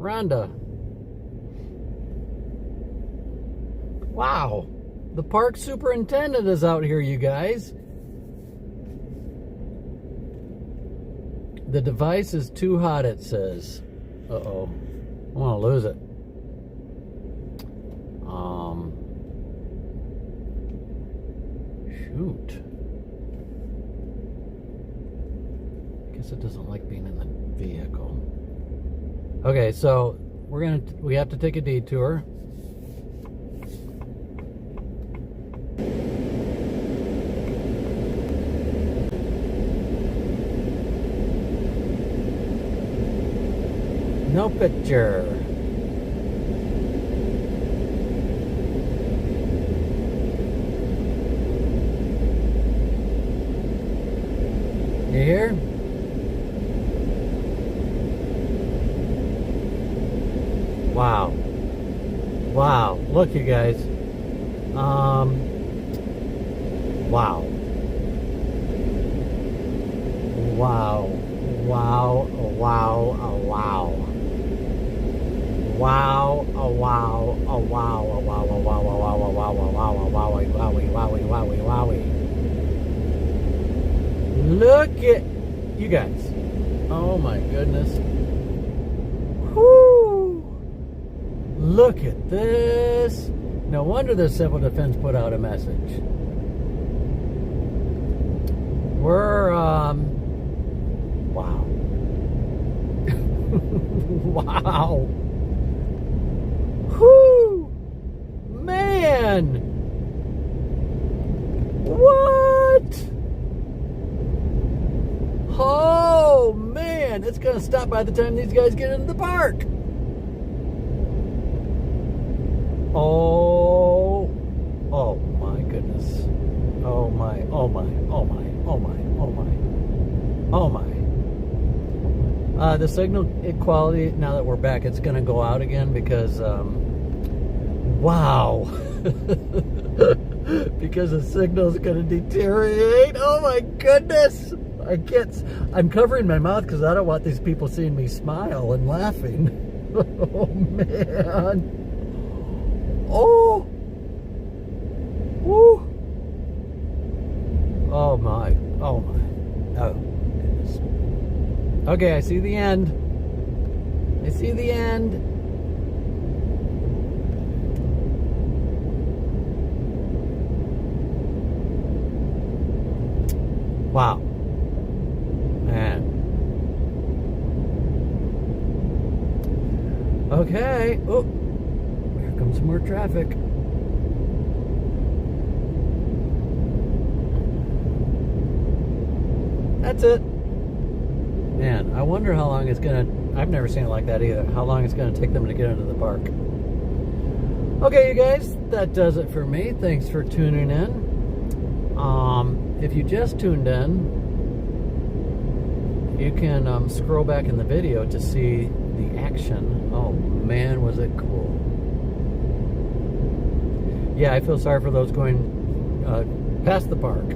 Rhonda. Wow. The park superintendent is out here, you guys. The device is too hot, it says. Uh-oh. I want to lose it. Shoot. Guess it doesn't like being in the vehicle. Okay, so we have to take a detour. No picture. You hear? Wow. Wow. Look, you guys. Wow. Wow. Wow. Wow. Wow. Wow. Wow, oh wow, oh wow, oh wow, oh wow, oh wow, oh wow, oh wow, oh wow, wowie, wowie, wowie, wowie. Look at you guys. Oh my goodness. Whoo! Look at this. No wonder the Civil Defense put out a message. We're wow. Wow. Whoo! Man! What? Oh, man! It's gonna stop by the time these guys get into the park. Oh. Oh, my goodness. Oh, my. Oh, my. Oh, my. Oh, my. Oh, my. Oh, my. The signal quality, now that we're back, it's going to go out again because, wow. Because the signal's going to deteriorate. Oh my goodness. I'm covering my mouth because I don't want these people seeing me smile and laughing. Oh man. Oh. Woo. Oh my. Oh my. Oh goodness. Okay, I see the end. I see the end. Wow. Man. Okay. Oh, here comes some more traffic. That's it. Man, I wonder how long it's gonna, I've never seen it like that either, how long it's gonna take them to get into the park. Okay, you guys, that does it for me. Thanks for tuning in. If you just tuned in, you can scroll back in the video to see the action. Oh man, was it cool. Yeah, I feel sorry for those going past the park.